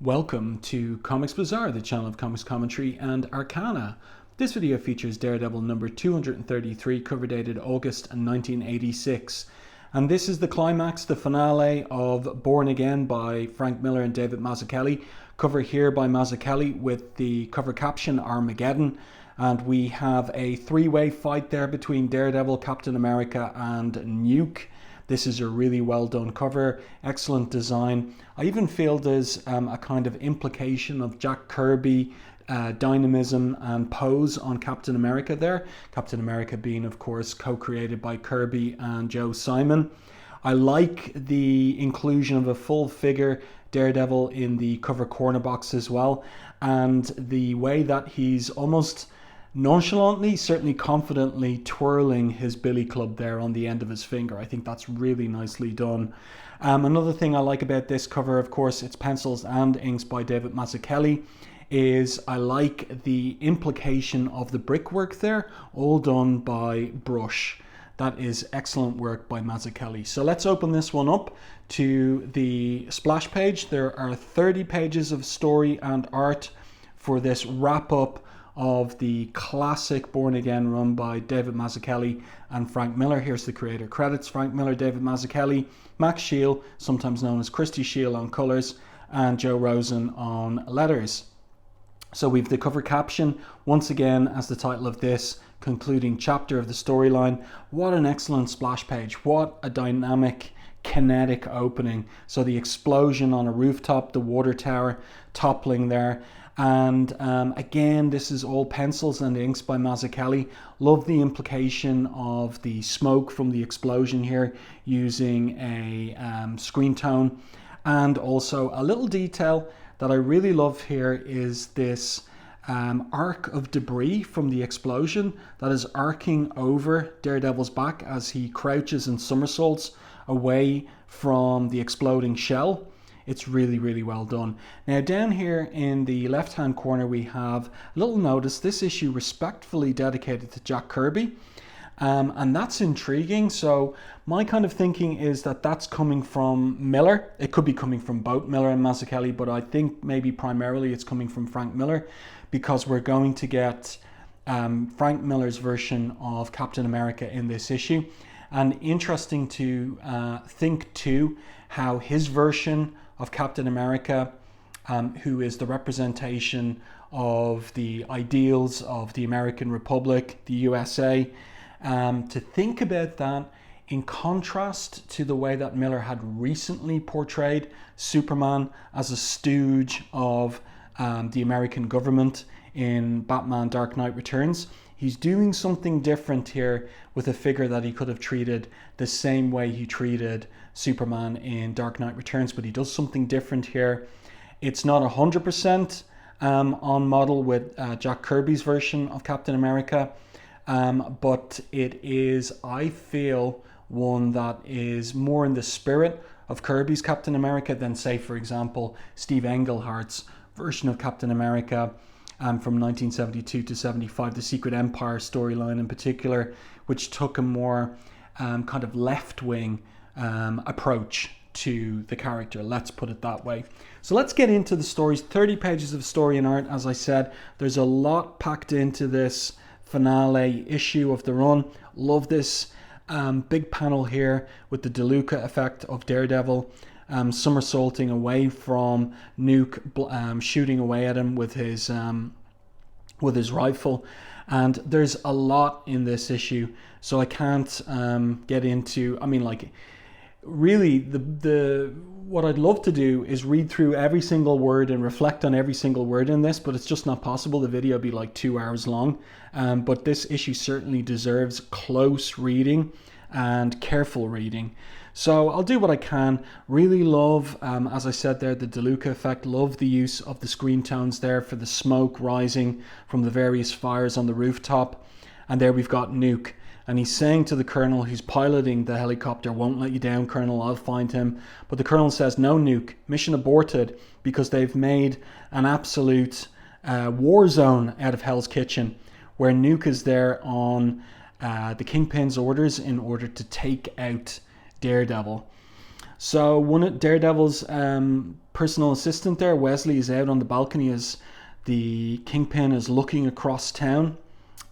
Welcome to Comics Bazaar, the channel of comics commentary and arcana. This video features Daredevil number 233, cover dated August 1986. And this is the climax, the finale of Born Again by Frank Miller and David Mazzucchelli. Cover here by Mazzucchelli with the cover caption Armageddon. And we have a three-way fight there between Daredevil, Captain America and Nuke. This is a really well done cover, excellent design. I even feel there's a kind of implication of Jack Kirby dynamism and pose on Captain America there. Captain America being, of course, co-created by Kirby and Joe Simon. I like the inclusion of a full figure Daredevil in the cover corner box as well, and the way that he's almost nonchalantly, certainly confidently twirling his billy club there on the end of his finger. I think that's really nicely done. Another thing I like about this cover, of course, it's pencils and inks by David Mazzucchelli, is I like the implication of the brickwork there, all done by brush. That is excellent work by Mazzucchelli. So let's open this one up to the splash page. There are 30 pages of story and art for this wrap-up of the classic Born Again run by David Mazzucchelli and Frank Miller. Here's the creator credits: Frank Miller, David Mazzucchelli, Max Shield, sometimes known as Christy Shield, on colors, and Joe Rosen on letters. So we've the cover caption, once again, as the title of this concluding chapter of the storyline. What an excellent splash page. What a dynamic, kinetic opening. So the explosion on a rooftop, the water tower toppling there. And again, this is all pencils and inks by Mazzucchelli. Love the implication of the smoke from the explosion here using a screen tone. And also a little detail that I really love here is this arc of debris from the explosion that is arcing over Daredevil's back as he crouches and somersaults away from the exploding shell. It's really, really well done. Now down here in the left-hand corner we have a little notice, this issue respectfully dedicated to Jack Kirby. And that's intriguing. So my kind of thinking is that that's coming from Miller. It could be coming from both Miller and Mazzucchelli, but I think maybe primarily it's coming from Frank Miller, because we're going to get Frank Miller's version of Captain America in this issue. And interesting to think too how his version of Captain America, who is the representation of the ideals of the American Republic, the USA, to think about that in contrast to the way that Miller had recently portrayed Superman as a stooge of the American government in Batman Dark Knight Returns. He's doing something different here with a figure that he could have treated the same way he treated Superman in Dark Knight Returns, but he does something different here. It's not 100% on model with Jack Kirby's version of Captain America, but it is, I feel, one that is more in the spirit of Kirby's Captain America than, say, for example, Steve Englehart's version of Captain America from 1972 to 75, the Secret Empire storyline in particular, which took a more kind of left-wing approach to the character, let's put it that way. So let's get into the stories. 30 pages of story and art, as I said. There's a lot packed into this finale issue of the run. Love this big panel here with the DeLuca effect of Daredevil somersaulting away from Nuke, shooting away at him with his rifle. And there's a lot in this issue, so I can't get into, I mean, like, really what I'd love to do is read through every single word and reflect on every single word in this, but it's just not possible. The video would be like 2 hours long. But this issue certainly deserves close reading and careful reading. So I'll do what I can. Really love, as I said there, the DeLuca effect. Love the use of the screen tones there for the smoke rising from the various fires on the rooftop. And there we've got Nuke. And he's saying to the colonel who's piloting the helicopter, "Won't let you down, Colonel, I'll find him." But the colonel says, "No, Nuke, mission aborted," because they've made an absolute war zone out of Hell's Kitchen, where Nuke is there on the Kingpin's orders in order to take out Daredevil. So one of Daredevil's personal assistant there, Wesley, is out on the balcony as the Kingpin is looking across town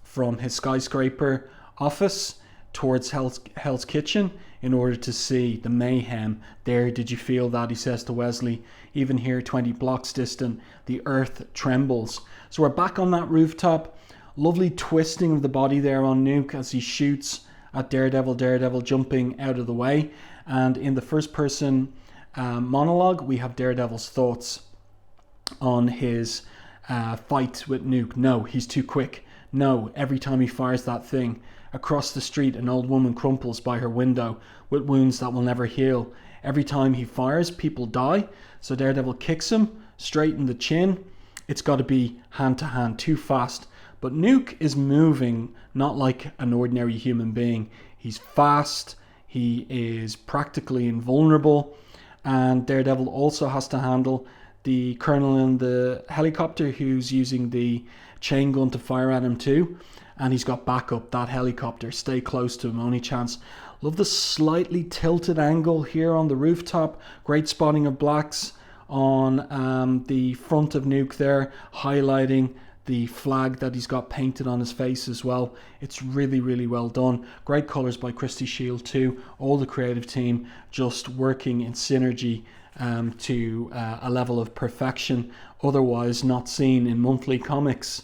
from his skyscraper office towards Hell's Kitchen in order to see the mayhem there. Did you feel that? He says to Wesley. Even here, 20 blocks distant, the earth trembles. So we're back on that rooftop. Lovely twisting of the body there on Nuke as he shoots at Daredevil. Daredevil jumping out of the way. And in the first person monologue, we have Daredevil's thoughts on his fight with Nuke. No, he's too quick. No, every time he fires that thing, across the street an old woman crumples by her window with wounds that will never heal. Every time he fires, people die. So Daredevil kicks him straight in the chin. It's got to be hand to hand, too fast. But Nuke is moving not like an ordinary human being. He's fast. He is practically invulnerable. And Daredevil also has to handle the colonel in the helicopter who's using the chain gun to fire at him too. And he's got backup, that helicopter. Stay close to him, only chance. Love the slightly tilted angle here on the rooftop. Great spotting of blacks on the front of Nuke there, highlighting the flag that he's got painted on his face as well. It's really, really well done. Great colours by Christy Shield too. All the creative team just working in synergy to a level of perfection otherwise not seen in monthly comics.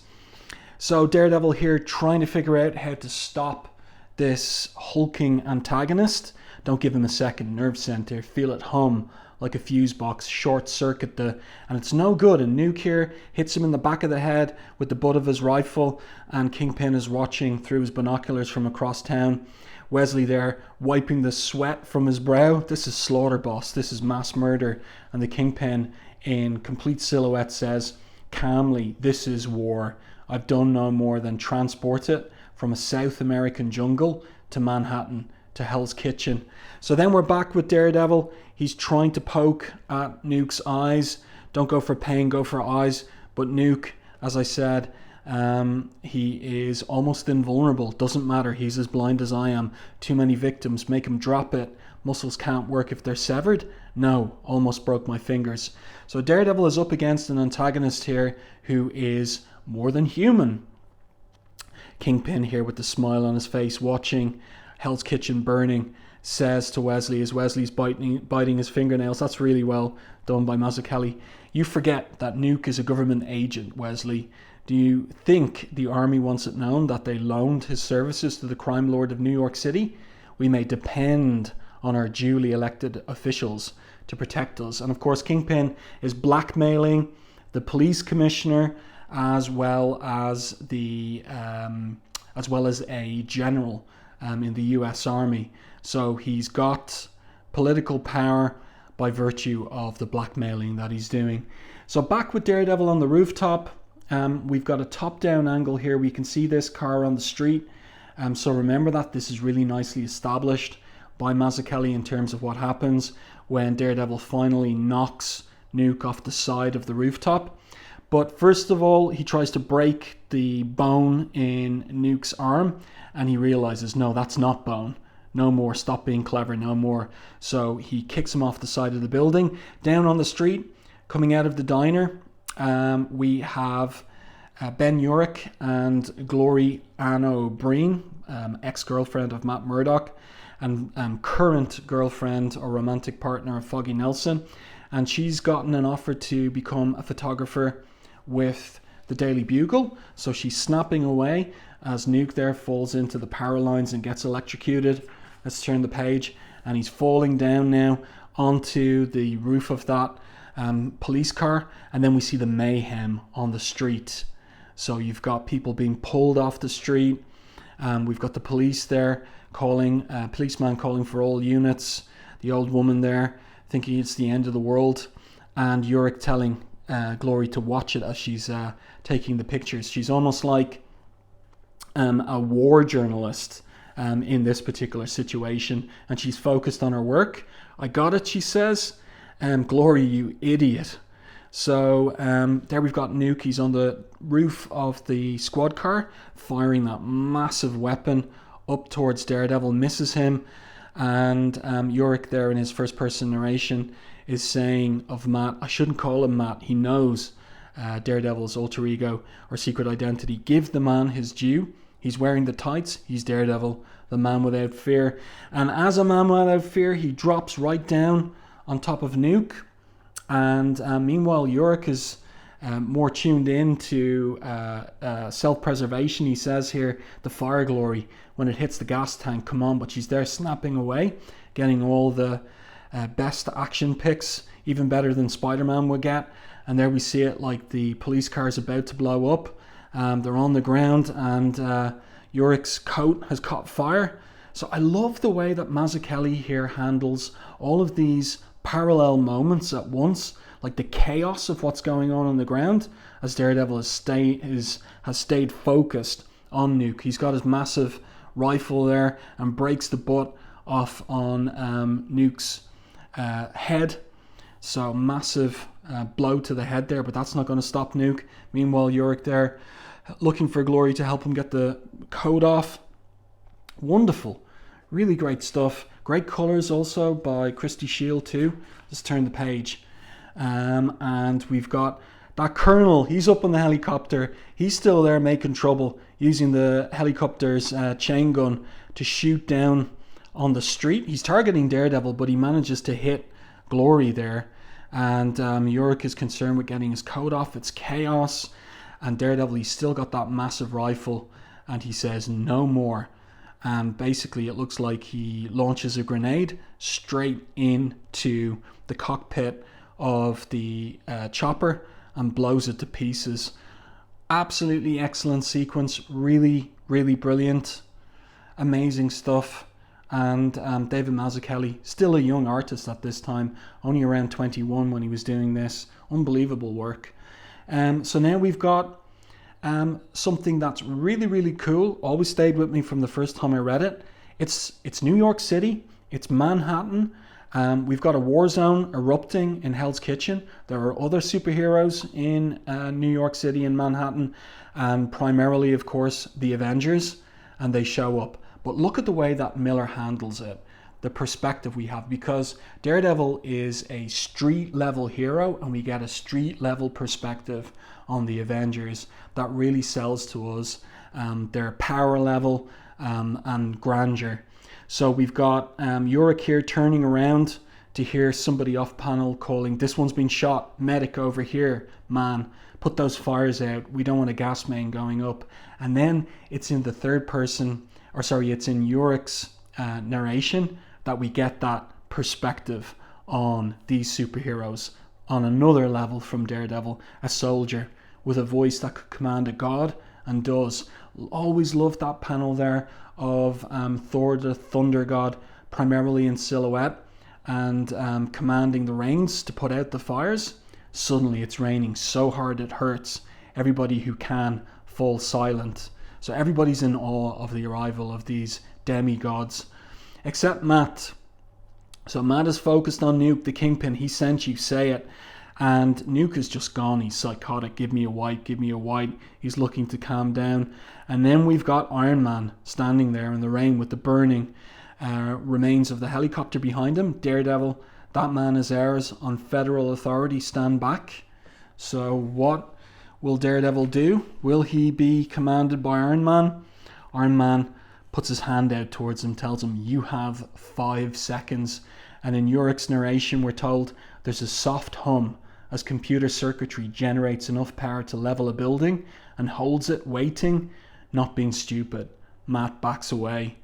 So Daredevil here trying to figure out how to stop this hulking antagonist. Don't give him a second. Nerve center. Feel it hum like a fuse box. Short circuit and it's no good. And Nuke here hits him in the back of the head with the butt of his rifle, and Kingpin is watching through his binoculars from across town. Wesley there wiping the sweat from his brow. This is slaughter, boss. This is mass murder. And the Kingpin in complete silhouette says calmly, this is war. I've done no more than transport it from a South American jungle to Manhattan to Hell's Kitchen. So then we're back with Daredevil. He's trying to poke at Nuke's eyes. Don't go for pain, go for eyes. But Nuke, as I said, he is almost invulnerable. Doesn't matter. He's as blind as I am. Too many victims. Make him drop it. Muscles can't work if they're severed. No, almost broke my fingers. So Daredevil is up against an antagonist here who is more than human. Kingpin here with the smile on his face, watching Hell's Kitchen burning, says to Wesley as Wesley's biting his fingernails. That's really well done by Mazzucchelli. You forget that Nuke is a government agent, Wesley. Do you think the army wants it known that they loaned his services to the crime lord of New York City? We may depend on our duly elected officials to protect us. And of course, Kingpin is blackmailing the police commissioner as well as a general in the US Army. So he's got political power by virtue of the blackmailing that he's doing. So back with Daredevil on the rooftop. We've got a top-down angle here. We can see this car on the street. So remember that this is really nicely established by Mazzucchelli in terms of what happens when Daredevil finally knocks Nuke off the side of the rooftop. But first of all, he tries to break the bone in Nuke's arm, and he realizes, no, that's not bone. No more. Stop being clever. No more. So he kicks him off the side of the building. Down on the street, coming out of the diner, we have Ben Urich and Glory Ann O'Brien, ex-girlfriend of Matt Murdock, and current girlfriend or romantic partner of Foggy Nelson. And she's gotten an offer to become a photographer with the Daily Bugle. So she's snapping away as Nuke there falls into the power lines and gets electrocuted. Let's turn the page. And he's falling down now onto the roof of that police car. And then we see the mayhem on the street. So you've got people being pulled off the street. We've got the police there calling, policeman calling for all units. The old woman there thinking it's the end of the world. And Urich telling Glory to watch it as she's taking the pictures. She's almost like a war journalist in this particular situation, and she's focused on her work. I got it, she says. Glory, you idiot. So there we've got Nuke. He's on the roof of the squad car, firing that massive weapon up towards Daredevil, misses him, and Urich there in his first person narration is saying of Matt, I shouldn't call him Matt. He knows Daredevil's alter ego or secret identity. Give the man his due. He's wearing the tights. He's Daredevil, the man without fear. And as a man without fear, he drops right down on top of Nuke. And meanwhile, Yorick is more tuned in to self-preservation. He says here, the fire glory, when it hits the gas tank, come on. But she's there snapping away, getting all the best action picks, even better than Spider-Man would get. And there we see it, like the police car is about to blow up. They're on the ground, and Yorick's coat has caught fire. So I love the way that Mazzucchelli here handles all of these parallel moments at once, like the chaos of what's going on the ground, as Daredevil has stayed focused on Nuke. He's got his massive rifle there and breaks the butt off on Nuke's head. So massive blow to the head there, but that's not going to stop Nuke. Meanwhile, Yorick there looking for Glory to help him get the coat off. Wonderful. Really great stuff. Great colours also by Christy Shield too. Let's turn the page. And we've got that Colonel. He's up on the helicopter. He's still there making trouble, using the helicopter's chain gun to shoot down on the street. He's targeting Daredevil, but he manages to hit Glory there. And Yorick is concerned with getting his coat off. It's chaos. And Daredevil, he's still got that massive rifle. And he says, no more. And basically it looks like he launches a grenade straight into the cockpit of the chopper and blows it to pieces. Absolutely excellent sequence. Really, really brilliant. Amazing stuff. And David Mazzucchelli, still a young artist at this time, only around 21 when he was doing this. Unbelievable work. So now we've got something that's really, really cool. Always stayed with me from the first time I read it. It's New York City. It's Manhattan. We've got a war zone erupting in Hell's Kitchen. There are other superheroes in New York City and Manhattan, and primarily, of course, the Avengers, and they show up. But look at the way that Miller handles it, the perspective we have, because Daredevil is a street level hero and we get a street level perspective on the Avengers that really sells to us their power level and grandeur. So we've got Yorick here turning around to hear somebody off panel calling, this one's been shot, medic over here, man, put those fires out, we don't want a gas main going up. And then it's in the third person, it's in Yorick's narration that we get that perspective on these superheroes on another level from Daredevil, a soldier with a voice that could command a god, and does. Always loved that panel there of Thor the Thunder God, primarily in silhouette, and commanding the rains to put out the fires. Suddenly it's raining so hard it hurts. Everybody who can fall silent. So everybody's in awe of the arrival of these demigods, except Matt. So Matt is focused on Nuke, the Kingpin. He sent you, say it. And Nuke is just gone. He's psychotic. Give me a white, give me a white. He's looking to calm down. And then we've got Iron Man standing there in the rain with the burning remains of the helicopter behind him. Daredevil, that man is ours. On federal authority, stand back. So what will Daredevil do? Will he be commanded by Iron Man? Iron Man puts his hand out towards him, tells him, you have 5 seconds. And in Yorick's narration, we're told there's a soft hum as computer circuitry generates enough power to level a building and holds it, waiting, not being stupid. Matt backs away.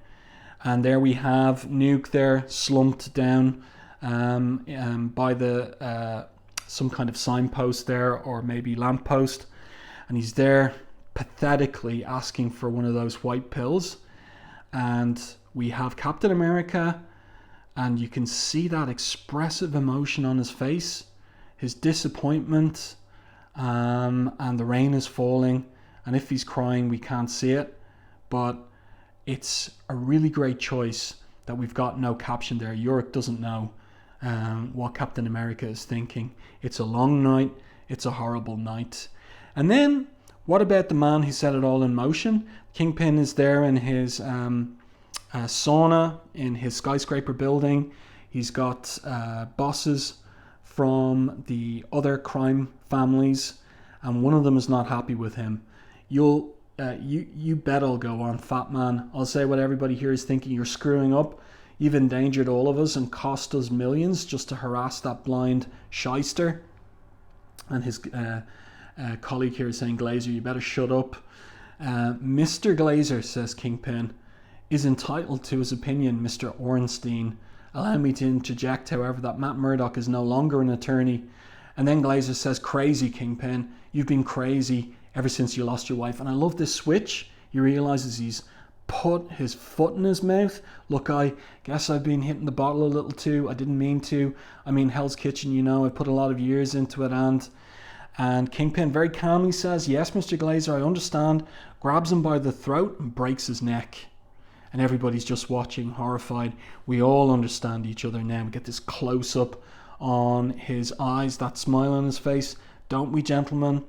And there we have Nuke there, slumped down by the some kind of signpost there, or maybe lamppost. And he's there pathetically asking for one of those white pills. And we have Captain America, and you can see that expressive emotion on his face, his disappointment, and the rain is falling. And if he's crying, we can't see it. But it's a really great choice that we've got no caption there. Yorick doesn't know what Captain America is thinking. It's a long night. It's a horrible night. And then, what about the man who set it all in motion? Kingpin is there in his sauna in his skyscraper building. He's got bosses from the other crime families, and one of them is not happy with him. You bet I'll go on, fat man. I'll say what everybody here is thinking. You're screwing up. You've endangered all of us and cost us millions just to harass that blind shyster. And his colleague here is saying, Glazer, you better shut up. Mr. Glazer, says Kingpin, is entitled to his opinion, Mr. Ornstein. Allow me to interject, however, that Matt Murdock is no longer an attorney. And then Glazer says, crazy, Kingpin. You've been crazy ever since you lost your wife. And I love this switch. He realizes he's put his foot in his mouth. Look, I guess I've been hitting the bottle a little too. I didn't mean to. I mean, Hell's Kitchen, you know, I put a lot of years into it. And Kingpin very calmly says, yes, Mr. Glazer, I understand. Grabs him by the throat and breaks his neck. And everybody's just watching, horrified. We all understand each other now. We get this close-up on his eyes, that smile on his face. Don't we, gentlemen?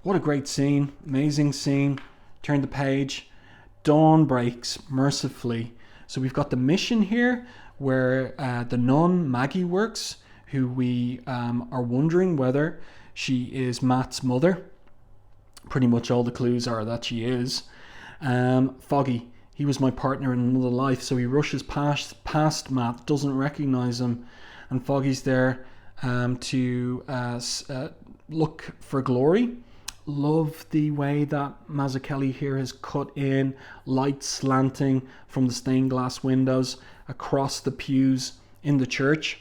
What a great scene. Amazing scene. Turn the page. Dawn breaks mercifully. So we've got the mission here where the nun Maggie works, who we are wondering whether she is Matt's mother. Pretty much all the clues are that she is. Foggy. He was my partner in another life, so he rushes past Matt, doesn't recognize him, and Foggy's there to look for Glory. Love the way that Mazzucchelli here has cut in light slanting from the stained glass windows across the pews in the church.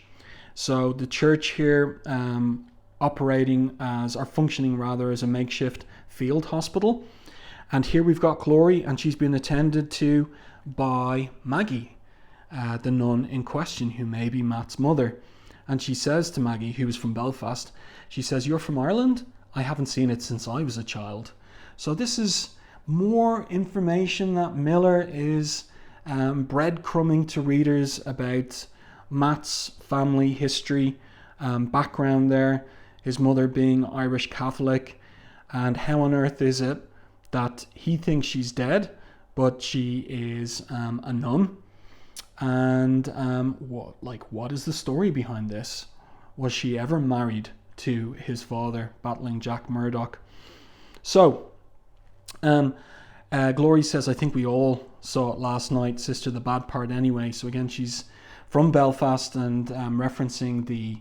So the church here functioning as a makeshift field hospital. And here we've got Glory, and she's been attended to by Maggie, the nun in question, who may be Matt's mother. And she says to Maggie, who is from Belfast, she says, you're from Ireland? I haven't seen it since I was a child. So this is more information that Miller is breadcrumbing to readers about Matt's family history, background there, his mother being Irish Catholic, and how on earth is it that he thinks she's dead, but she is a nun. And what is the story behind this? Was she ever married to his father, battling Jack Murdock? So, Glory says, I think we all saw it last night, sister, the bad part anyway. So again, she's from Belfast and referencing the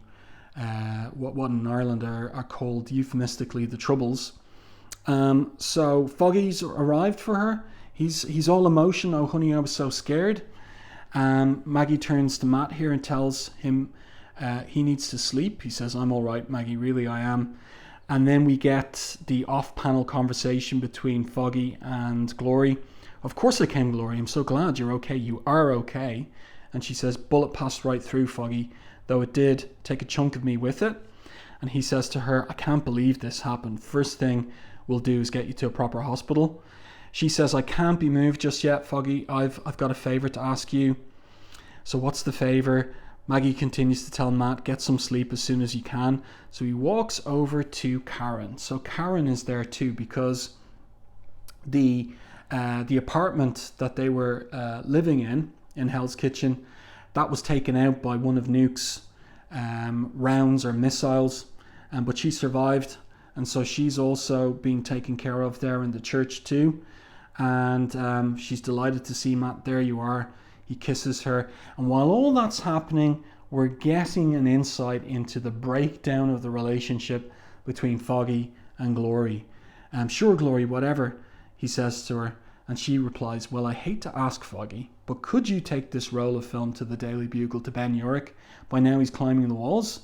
what in Ireland are called euphemistically the Troubles. So Foggy's arrived for her. He's all emotion. Oh honey, I was so scared. Maggie turns to Matt here and tells him he needs to sleep. He says, I'm all right, Maggie, really I am. And then we get the off-panel conversation between Foggy and Glory. Of course I came, Glory. I'm so glad you're okay. You are okay. And she says, bullet passed right through, Foggy, though it did take a chunk of me with it. And he says to her, I can't believe this happened. First thing we'll do is get you to a proper hospital. She says, I can't be moved just yet, Foggy. I've got a favour to ask you. So what's the favour? Maggie continues to tell Matt, get some sleep as soon as you can. So he walks over to Karen. So Karen is there too, because the apartment that they were living in Hell's Kitchen, that was taken out by one of Nuke's rounds or missiles, but she survived, and so she's also being taken care of there in the church too. And she's delighted to see Matt. There you are. He kisses her, and while all that's happening, we're getting an insight into the breakdown of the relationship between Foggy and Glory. Sure, Glory, whatever, he says to her, and she replies, well, I hate to ask, Foggy, but could you take this roll of film to the Daily Bugle to Ben Urich? By now he's climbing the walls.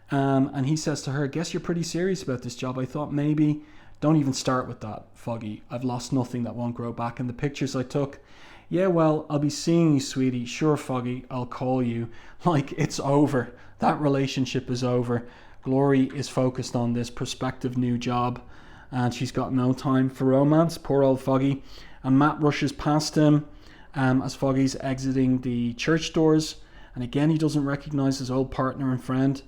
And he says to her, guess you're pretty serious about this job. I thought maybe, don't even start with that, Foggy. I've lost nothing that won't grow back. And the pictures I took, yeah, well, I'll be seeing you, sweetie. Sure, Foggy, I'll call you. Like, it's over. That relationship is over. Glory is focused on this prospective new job, and she's got no time for romance. Poor old Foggy. And Matt rushes past him as Foggy's exiting the church doors. And again, he doesn't recognize his old partner and friend.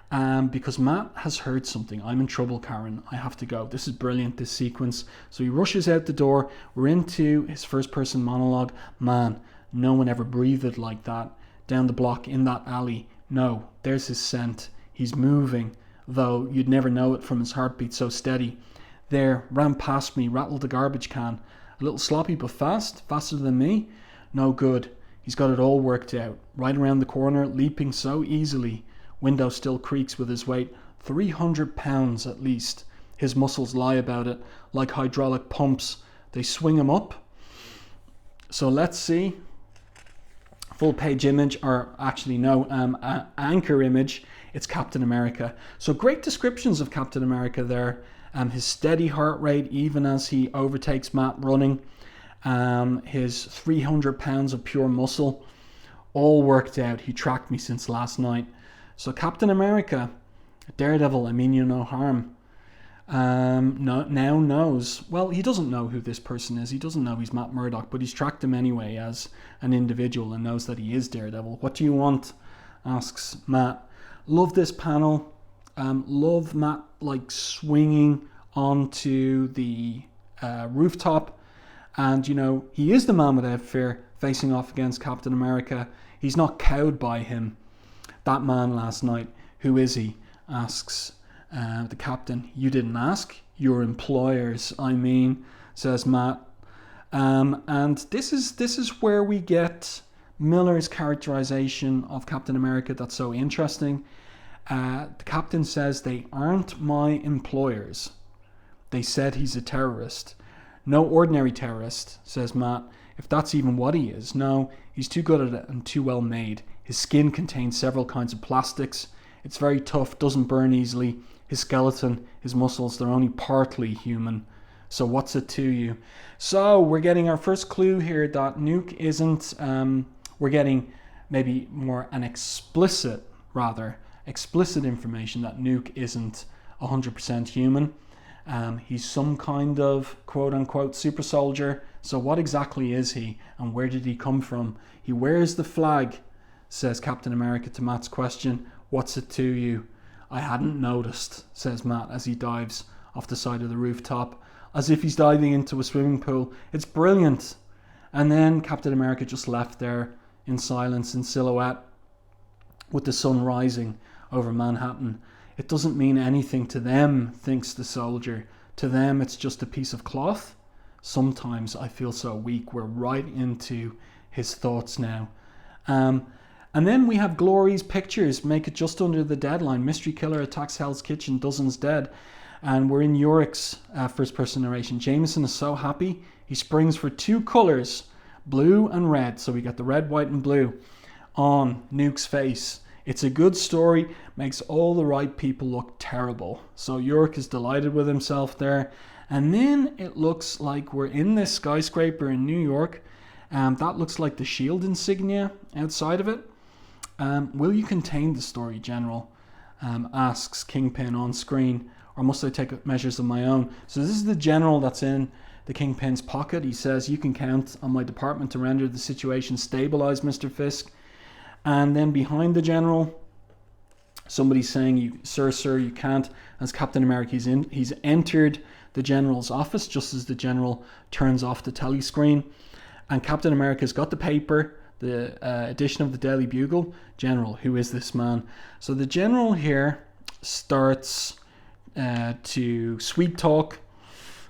Because Matt has heard something. I'm in trouble, Karen. I have to go. This is brilliant, this sequence. So he rushes out the door. We're into his first person monologue. Man, no one ever breathed like that. Down the block, in that alley. No, there's his scent. He's moving, though you'd never know it from his heartbeat so steady. There, ran past me, rattled the garbage can. A little sloppy but fast, faster than me. No good. He's got it all worked out. Right around the corner, leaping so easily. Window still creaks with his weight. 300 pounds at least. His muscles lie about it, like hydraulic pumps. They swing him up. So let's see. Full page image, or actually no, anchor image. It's Captain America. So great descriptions of Captain America there. His steady heart rate, even as he overtakes Matt running. His 300 pounds of pure muscle, all worked out. He tracked me since last night. So Captain America, Daredevil, I mean you no harm. Now knows. Well, he doesn't know who this person is. He doesn't know he's Matt Murdock, but he's tracked him anyway as an individual and knows that he is Daredevil. What do you want? Asks Matt. Love this panel. Love Matt like swinging onto the rooftop. And, you know, he is the man without fear facing off against Captain America. He's not cowed by him. That man last night, who is he? Asks the captain. You didn't ask. Your employers, I mean, says Matt. And this is where we get Miller's characterization of Captain America that's so interesting. The captain says they aren't my employers. They said he's a terrorist. No ordinary terrorist, says Matt, if that's even what he is. No, he's too good at it and too well made. His skin contains several kinds of plastics. It's very tough, doesn't burn easily. His skeleton, his muscles, they're only partly human. So what's it to you? So we're getting our first clue here that Nuke isn't, we're getting maybe more an explicit information that Nuke isn't 100% human. He's some kind of quote-unquote super soldier. So what exactly is he, and where did he come from? He wears the flag, says Captain America to Matt's question. What's it to you? I hadn't noticed, says Matt as he dives off the side of the rooftop, as if he's diving into a swimming pool. It's brilliant. And then Captain America just left there in silence, in silhouette, with the sun rising over Manhattan. It doesn't mean anything to them, thinks the soldier. To them, it's just a piece of cloth. Sometimes I feel so weak. We're right into his thoughts now. And then we have Glory's pictures, make it just under the deadline. Mystery killer attacks Hell's Kitchen, dozens dead. And we're in Yorick's first-person narration. Jameson is so happy. He springs for two colours, blue and red. So we got the red, white, and blue on Nuke's face. It's a good story, makes all the right people look terrible. So Yorick is delighted with himself there. And then it looks like we're in this skyscraper in New York. That looks like the SHIELD insignia outside of it. Will you contain the story, General? Asks Kingpin on screen. Or must I take measures of my own? So this is the General that's in the Kingpin's pocket. He says, you can count on my department to render the situation stabilized, Mr. Fisk. And then behind the General, somebody's saying, sir, you can't. As Captain America, he's entered the General's office just as the General turns off the telly screen. And Captain America's got the paper, the edition of the Daily Bugle. General, who is this man? So the General here starts to sweet talk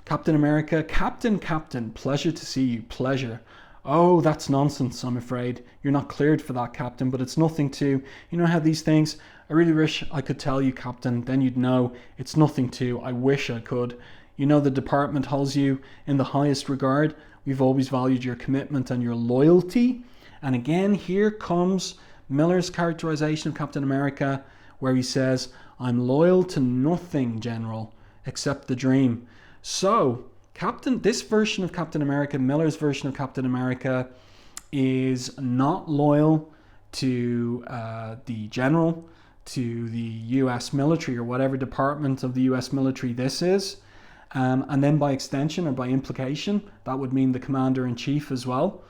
Captain America. Captain, pleasure to see you, pleasure. Oh, that's nonsense, I'm afraid. You're not cleared for that, Captain, but it's nothing to... You know how these things... I really wish I could tell you, Captain, then you'd know. It's nothing to... I wish I could. You know the department holds you in the highest regard. We've always valued your commitment and your loyalty. And again, here comes Miller's characterization of Captain America, where he says, I'm loyal to nothing, General, except the dream. So... this version of Captain America, Miller's version of Captain America, is not loyal to the General, to the US military or whatever department of the US military this is. And then by extension or by implication, that would mean the Commander-in-Chief as well.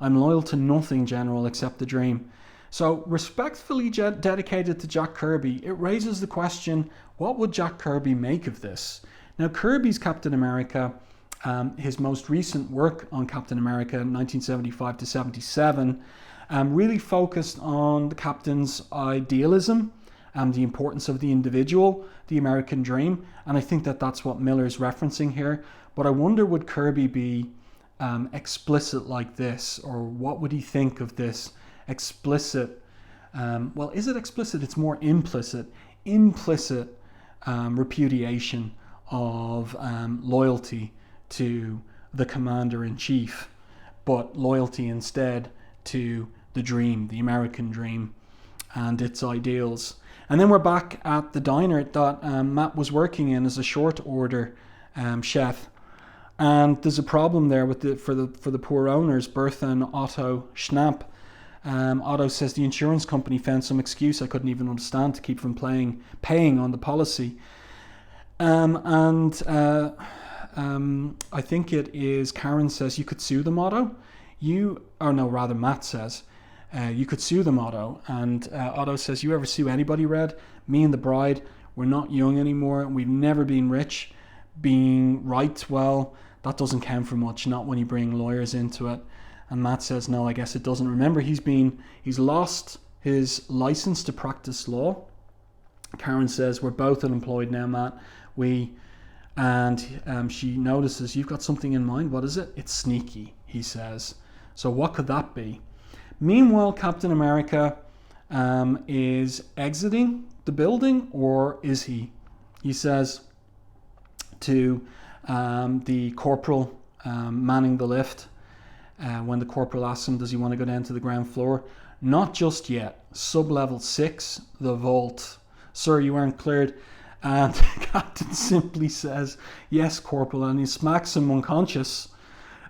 I'm loyal to nothing, General, except the dream. So respectfully dedicated to Jack Kirby, it raises the question, what would Jack Kirby make of this? Now, Kirby's Captain America... his most recent work on Captain America, 1975 to 77, really focused on the Captain's idealism the importance of the individual, the American dream. And I think that that's what Miller's referencing here. But I wonder, would Kirby be explicit like this, or what would he think of this explicit? Well, is it explicit? It's more implicit repudiation of loyalty to the commander-in-chief, but loyalty instead to the dream, the American dream, and its ideals. And then we're back at the diner that Matt was working in as a short order chef. And there's a problem there with for the poor owners, Bertha and Otto Schnapp. Otto says the insurance company found some excuse I couldn't even understand to keep from paying on the policy. I think it is Karen says you could sue them, Otto. Matt says you could sue them, Otto. And Otto says, you ever sue anybody, Red? Me and the bride, we're not young anymore. We've never been rich. Being right, well, that doesn't count for much, not when you bring lawyers into it. And Matt says, no, I guess it doesn't. Remember, he's lost his license to practice law. Karen says, we're both unemployed now, Matt. She notices, you've got something in mind. What is it? It's sneaky, he says. So what could that be? Meanwhile, Captain America is exiting the building, or is he? He says to the corporal manning the lift, when the corporal asks him, does he want to go down to the ground floor? Not just yet. Sub-level 6, the vault. Sir, you aren't cleared. And Captain simply says, yes, corporal, and he smacks him unconscious.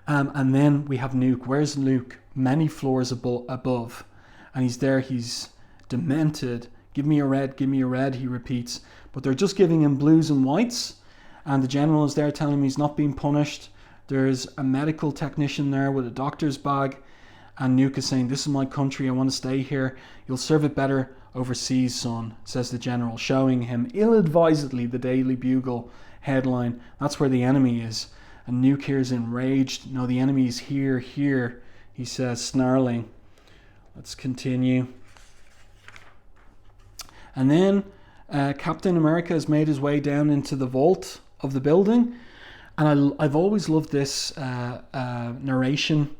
And then we have Nuke. Where's Nuke? Many floors above. And he's there, he's demented. Give me a red, he repeats. But they're just giving him blues and whites. And the general is there telling him he's not being punished. There's a medical technician there with a doctor's bag. And Nuke is saying, this is my country, I want to stay here. You'll serve it better overseas, son, says the general, showing him ill-advisedly the Daily Bugle headline. That's where the enemy is. And Nuke here is enraged. No, the enemy is here, he says, snarling. Let's continue. And then Captain America has made his way down into the vault of the building. And I've always loved this narration,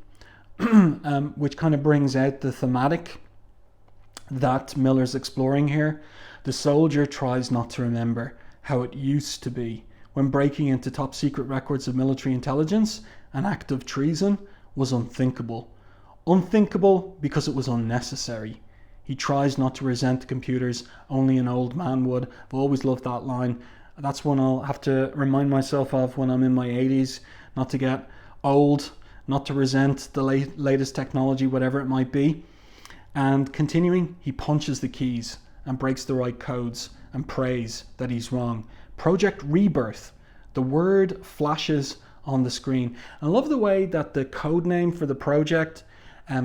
which kind of brings out the thematic that Miller's exploring here. The soldier tries not to remember how it used to be when breaking into top secret records of military intelligence. An act of treason was unthinkable. Unthinkable because it was unnecessary. He tries not to resent the computers, only an old man would. I've always loved that line. That's one I'll have to remind myself of when I'm in my 80s, not to get old, not to resent the latest technology, whatever it might be. And continuing, he punches the keys and breaks the right codes and prays that he's wrong. Project Rebirth. The word flashes on the screen. I love the way that the code name for the project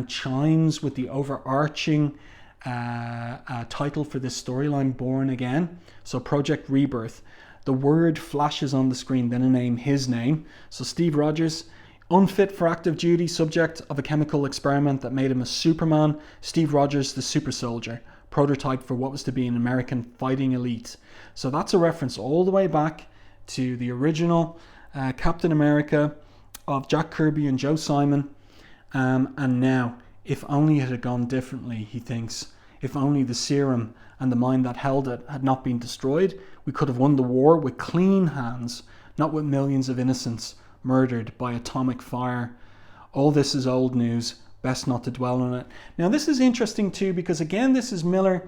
chimes with the overarching title for this storyline, Born Again. So Project Rebirth. The word flashes on the screen, then a name, his name. So Steve Rogers, unfit for active duty, subject of a chemical experiment that made him a Superman. Steve Rogers, the super soldier, prototype for what was to be an American fighting elite. So that's a reference all the way back to the original Captain America of Jack Kirby and Joe Simon. And now, if only it had gone differently, he thinks. If only the serum and the mind that held it had not been destroyed, we could have won the war with clean hands, not with millions of innocents murdered by atomic fire. All this is old news. Best not to dwell on it. Now, this is interesting too, because again, this is Miller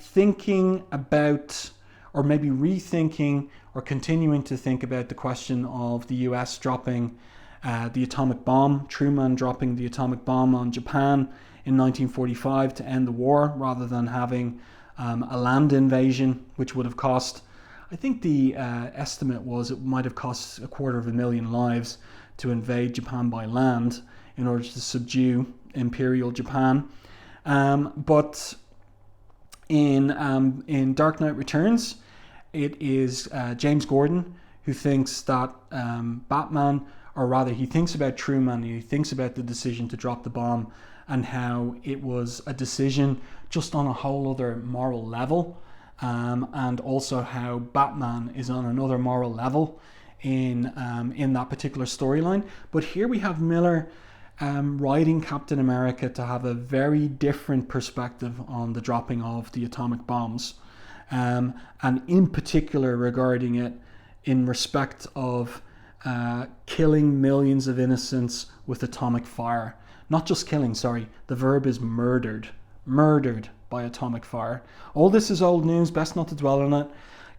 thinking about, or maybe rethinking, or continuing to think about the question of the US dropping the atomic bomb, Truman dropping the atomic bomb on Japan in 1945 to end the war, rather than having a land invasion, which would have cost, I think the estimate was it might have cost 250,000 lives to invade Japan by land in order to subdue Imperial Japan. But in Dark Knight Returns, it is James Gordon who thinks that Batman, or rather he thinks about Truman, he thinks about the decision to drop the bomb and how it was a decision just on a whole other moral level, and also how Batman is on another moral level in that particular storyline. But here we have Miller writing Captain America to have a very different perspective on the dropping of the atomic bombs, and in particular regarding it in respect of killing millions of innocents with atomic fire. Not just killing, sorry, the verb is murdered by atomic fire. All this is old news, best not to dwell on it.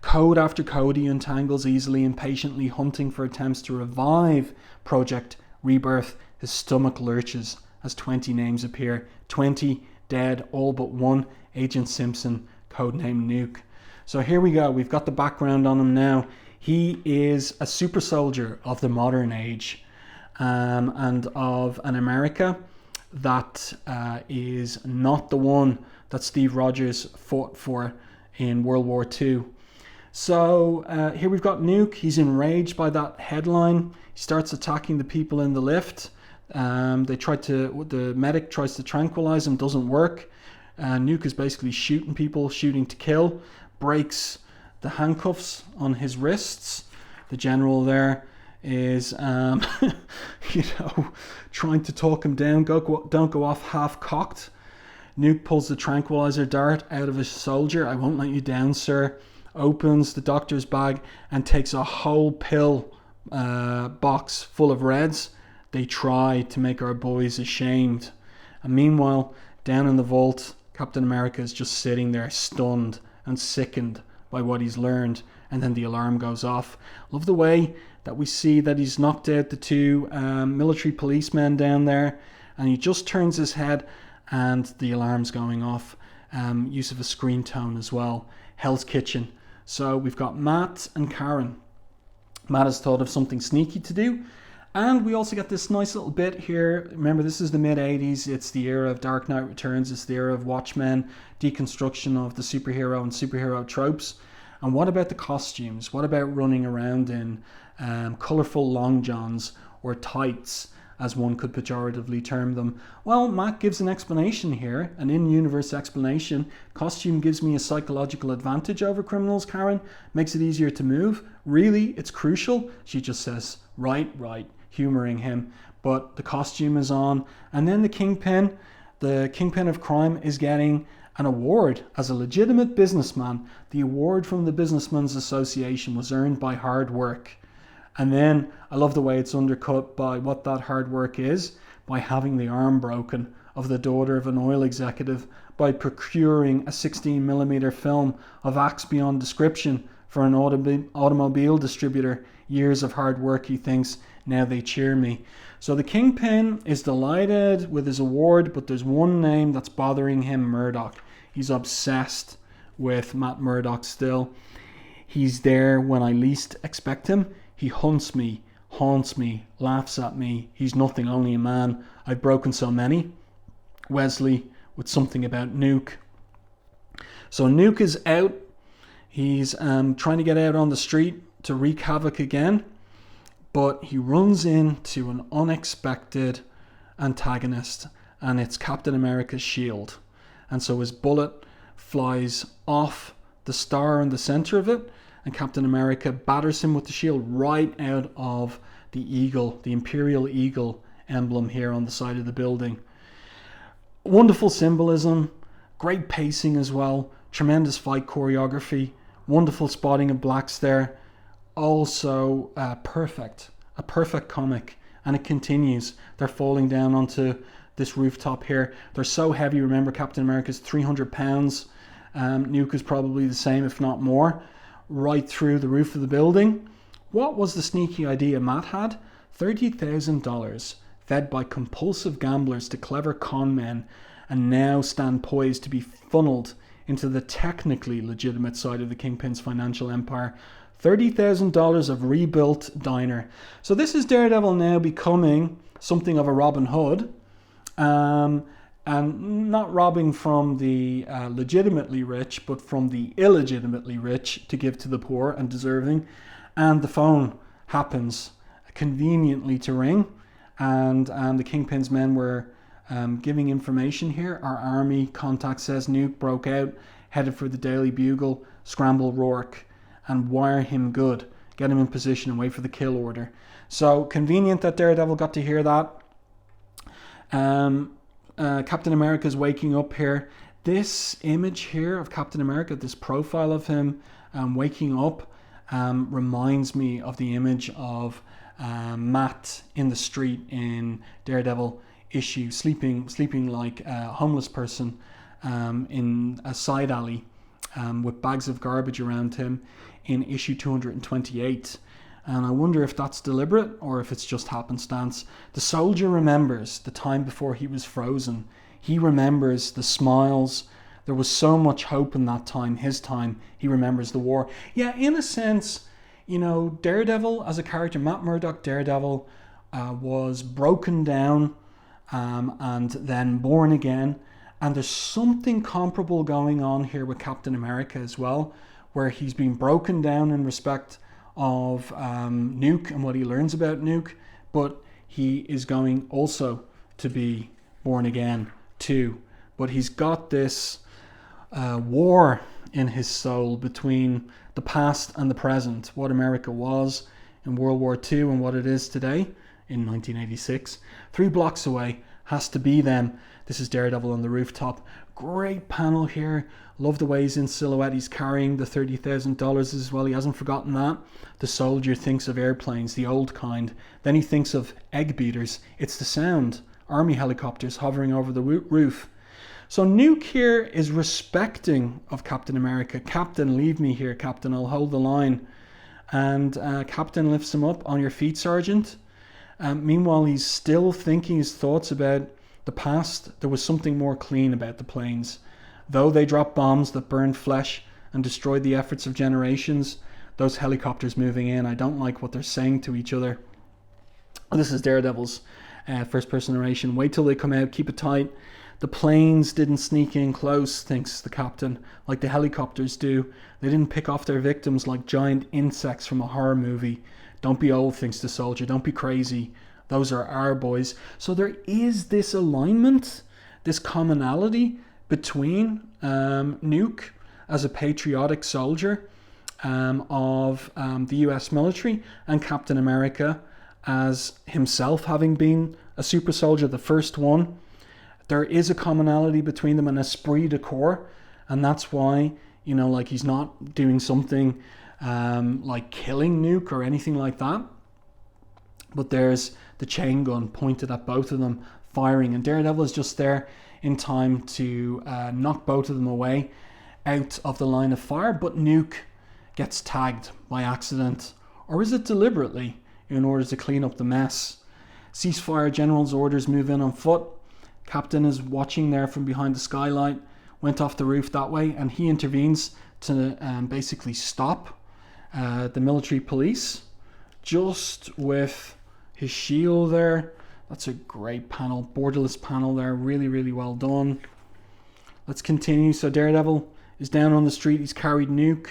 Code after code he untangles easily, impatiently hunting for attempts to revive Project Rebirth. His stomach lurches as 20 names appear. 20 dead, all but one, Agent Simpson, codenamed Nuke. So here we go, we've got the background on him now. He is a super soldier of the modern age, and of an America that is not the one that Steve Rogers fought for in World War II. So here we've got Nuke. He's enraged by that headline. He starts attacking the people in the lift. The medic tries to tranquilize him, doesn't work. Nuke is basically shooting people, shooting to kill, breaks the handcuffs on his wrists. The general there is, trying to talk him down. Don't go off half-cocked. Nuke pulls the tranquilizer dart out of his soldier. I won't let you down, sir. Opens the doctor's bag and takes a whole pill box full of reds. They try to make our boys ashamed. And meanwhile, down in the vault, Captain America is just sitting there stunned and sickened by what he's learned. And then the alarm goes off. Love the way that we see that he's knocked out the two military policemen down there, and he just turns his head and the alarm's going off. Use of a screen tone as well. Hell's Kitchen. So we've got Matt and Karen. Matt has thought of something sneaky to do, and we also get this nice little bit here. Remember, this is the mid-80s. It's the era of Dark Knight Returns. It's the era of Watchmen, deconstruction of the superhero and superhero tropes. And what about the costumes? What about running around in colourful long johns or tights, as one could pejoratively term them? Well, Matt gives an explanation here, an in-universe explanation. Costume gives me a psychological advantage over criminals, Karen. Makes it easier to move. Really? It's crucial? She just says, right, humouring him. But the costume is on. And then the Kingpin of crime, is getting an award as a legitimate businessman. The award from the Businessmen's Association was earned by hard work. And then I love the way it's undercut by what that hard work is, by having the arm broken of the daughter of an oil executive, by procuring a 16mm film of acts beyond description for an automobile distributor. Years of hard work, he thinks. Now they cheer me. So the Kingpin is delighted with his award, but there's one name that's bothering him: Murdoch. He's obsessed with Matt Murdock still. He's there when I least expect him. He hunts me, haunts me, laughs at me. He's nothing, only a man. I've broken so many. Wesley with something about Nuke. So Nuke is out. He's trying to get out on the street to wreak havoc again. But he runs into an unexpected antagonist, and it's Captain America's shield. And so his bullet flies off the star in the center of it, and Captain America batters him with the shield right out of the eagle, the Imperial Eagle emblem here on the side of the building. Wonderful symbolism, great pacing as well, tremendous fight choreography, wonderful spotting of blacks there. Also a perfect comic, and it continues. They're falling down onto this rooftop here. They're so heavy. Remember, Captain America's 300 pounds. Nuke is probably the same, if not more, right through the roof of the building. What was the sneaky idea Matt had? $30,000 fed by compulsive gamblers to clever con men, and now stand poised to be funneled into the technically legitimate side of the Kingpin's financial empire. $30,000 of rebuilt diner. So this is Daredevil now becoming something of a Robin Hood, and not robbing from the legitimately rich, but from the illegitimately rich to give to the poor and deserving. And the phone happens conveniently to ring, and the Kingpin's men were giving information here. Our army contact says Nuke broke out, headed for the Daily Bugle, scramble Rourke, and wire him good. Get him in position and wait for the kill order. So convenient that Daredevil got to hear that. Captain America's waking up here. This image here of Captain America, this profile of him waking up, reminds me of the image of Matt in the street in Daredevil issue, sleeping like a homeless person in a side alley with bags of garbage around him in issue 228. And I wonder if that's deliberate or if it's just happenstance. The soldier remembers the time before he was frozen. He remembers the smiles. There was so much hope in that time, his time. He remembers the war. Yeah, in a sense, you know, Daredevil as a character, Matt Murdock Daredevil, was broken down and then born again. And there's something comparable going on here with Captain America as well, where he's been broken down in respect of Nuke and what he learns about Nuke, but he is going also to be born again too. But he's got this war in his soul between the past and the present, what America was in World War II and what it is today in 1986. 3 blocks away has to be them. This is Daredevil on the rooftop. Great panel here. Love the way he's in silhouette. He's carrying the $30,000 as well. He hasn't forgotten that. The soldier thinks of airplanes, the old kind. Then he thinks of egg beaters. It's the sound. Army helicopters hovering over the roof. So Nuke here is respecting of Captain America. Captain, leave me here, Captain. I'll hold the line. And Captain lifts him up. On your feet, Sergeant. Meanwhile, he's still thinking his thoughts about the past. There was something more clean about the planes. Though they dropped bombs that burned flesh and destroyed the efforts of generations, those helicopters moving in, I don't like what they're saying to each other. This is Daredevil's first person narration. Wait till they come out, keep it tight. The planes didn't sneak in close, thinks the captain, like the helicopters do. They didn't pick off their victims like giant insects from a horror movie. Don't be old, thinks the soldier. Don't be crazy. Those are our boys. So there is this alignment, this commonality between Nuke as a patriotic soldier of the US military and Captain America as himself having been a super soldier, the first one. There is a commonality between them, an esprit de corps, and that's why, you know, like he's not doing something like killing Nuke or anything like that. But there's the chain gun pointed at both of them, firing, and Daredevil is just there in time to knock both of them away out of the line of fire. But Nuke gets tagged by accident, or is it deliberately, in order to clean up the mess? Ceasefire general's orders move in on foot. Captain is watching there from behind the skylight, went off the roof that way, and he intervenes to basically stop the military police just with his shield there. That's a great panel, borderless panel there, really, really well done. Let's continue. So Daredevil is down on the street. He's carried Nuke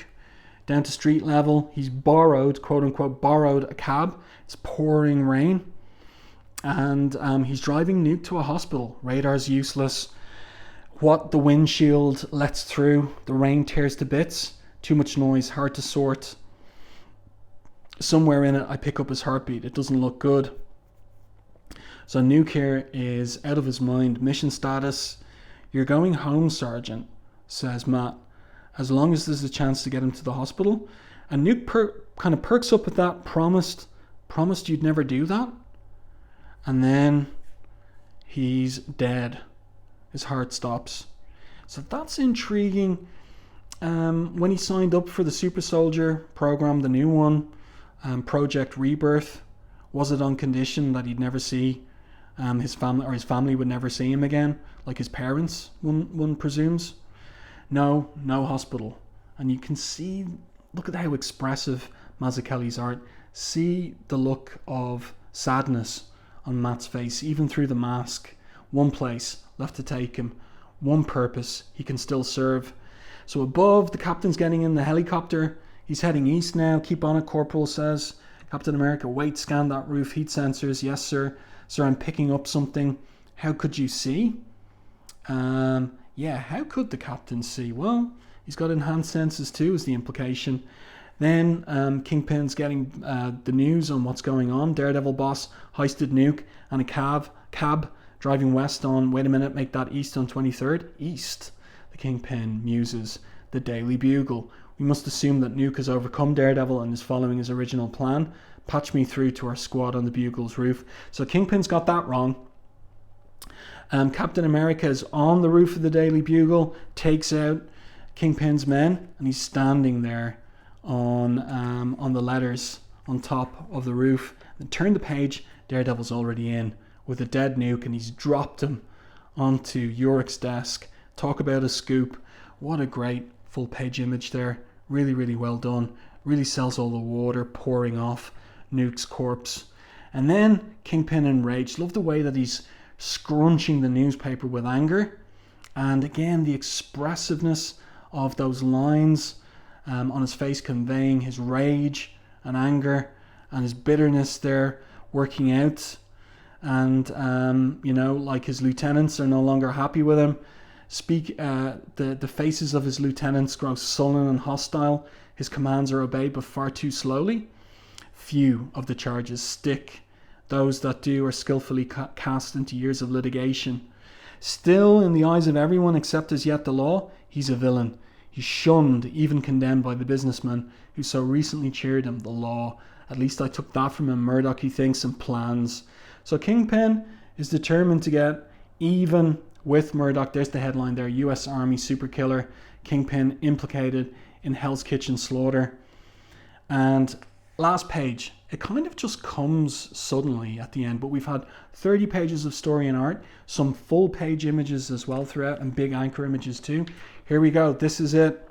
down to street level. He's borrowed, quote unquote, borrowed a cab. It's pouring rain. And he's driving Nuke to a hospital. Radar's useless. What the windshield lets through, the rain tears to bits. Too much noise, hard to sort. Somewhere in it, I pick up his heartbeat. It doesn't look good. So Nuke here is out of his mind. Mission status. You're going home, Sergeant, says Matt, as long as there's a chance to get him to the hospital. And Nuke kind of perks up at that. Promised you'd never do that. And then he's dead. His heart stops. So that's intriguing. When he signed up for the Super Soldier program, the new one, Project Rebirth, was it on condition that he'd never see his family, or his family would never see him again, like his parents, one presumes? No hospital. And you can see, look at how expressive Mazzucchelli's art. See the look of sadness on Matt's face, even through the mask. One place left to take him, one purpose he can still serve. So above, the captain's getting in the helicopter. He's heading east now. Keep on it, Corporal says. Captain America, wait, scan that roof, heat sensors. Yes, sir. Sir, I'm picking up something. How could you see? Yeah, how could the captain see? Well, he's got enhanced senses too, is the implication. Then Kingpin's getting the news on what's going on. Daredevil boss heisted Nuke and a cab driving west on, wait a minute, make that east on 23rd. East, the Kingpin muses the Daily Bugle. We must assume that Nuke has overcome Daredevil and is following his original plan. Patch me through to our squad on the Bugle's roof. So Kingpin's got that wrong. Captain America is on the roof of the Daily Bugle, takes out Kingpin's men, and he's standing there on the letters on top of the roof. And turn the page, Daredevil's already in with a dead Nuke, and he's dropped him onto Yorick's desk. Talk about a scoop. What a great full page image there. Really, really well done. Really sells all the water pouring off Nuke's corpse. And then Kingpin enraged. Love the way that he's scrunching the newspaper with anger. And again, the expressiveness of those lines on his face conveying his rage and anger and his bitterness there working out. And, like his lieutenants are no longer happy with him. The faces of his lieutenants grow sullen and hostile. His commands are obeyed but far too slowly. Few of the charges stick. Those that do are skillfully cast into years of litigation. Still, in the eyes of everyone except as yet the law, he's a villain. He's shunned, even condemned by the businessman who so recently cheered him, the law. At least I took that from him. Murdoch, he thinks, and plans. So Kingpin is determined to get even with Murdoch. There's the headline there. US Army super killer. Kingpin implicated in Hell's Kitchen slaughter. And last page. It kind of just comes suddenly at the end, but we've had 30 pages of story and art, some full page images as well throughout, and big anchor images too. Here we go. This is it.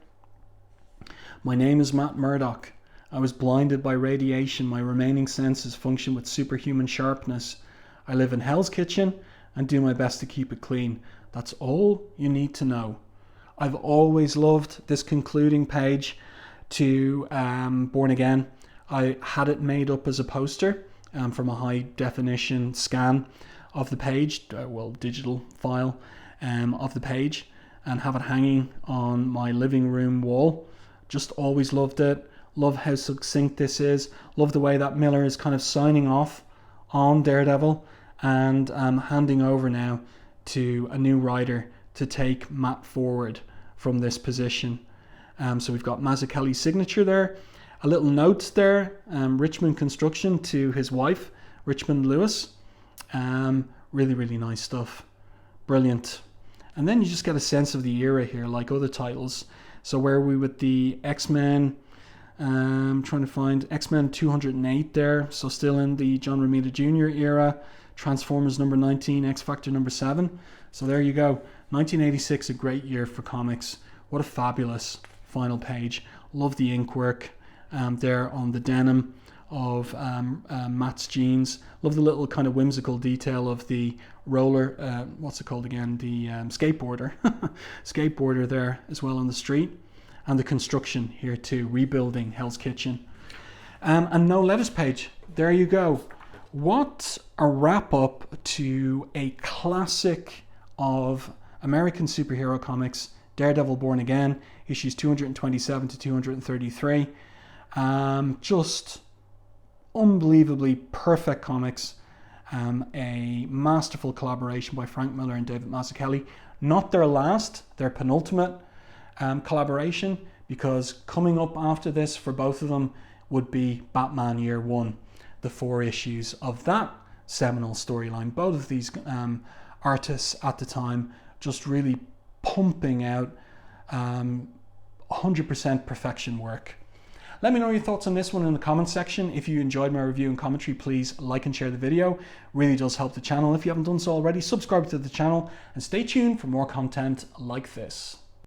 My name is Matt Murdock. I was blinded by radiation. My remaining senses function with superhuman sharpness. I live in Hell's Kitchen and do my best to keep it clean. That's all you need to know. I've always loved this concluding page to Born Again. I had it made up as a poster from a high definition scan of the page, digital file of the page, and have it hanging on my living room wall. Just always loved it. Love how succinct this is. Love the way that Miller is kind of signing off on Daredevil and handing over now to a new writer to take Matt forward from this position. So we've got Mazzucchelli's signature there. A little note there, Richmond Construction to his wife, Richmond Lewis. Really, really nice stuff. Brilliant. And then you just get a sense of the era here, like other titles. So where are we with the X-Men? Trying to find X-Men 208 there. So still in the John Romita Jr. era. Transformers number 19, X-Factor number 7. So there you go. 1986, a great year for comics. What a fabulous final page. Love the ink work there on the denim of Matt's jeans. Love the little kind of whimsical detail of the roller, what's it called again? The skateboarder. Skateboarder there as well on the street. And the construction here too, rebuilding Hell's Kitchen. And no letters page. There you go. What a wrap up to a classic of American superhero comics, Daredevil Born Again, issues 227 to 233. Just unbelievably perfect comics. A masterful collaboration by Frank Miller and David Mazzucchelli. Not their last, their penultimate collaboration, because coming up after this for both of them would be Batman Year One, the 4 issues of that seminal storyline. Both of these artists at the time just really pumping out 100% perfection work. Let me know your thoughts on this one in the comments section. If you enjoyed my review and commentary, please like and share the video. Really does help the channel. If you haven't done so already, subscribe to the channel and stay tuned for more content like this.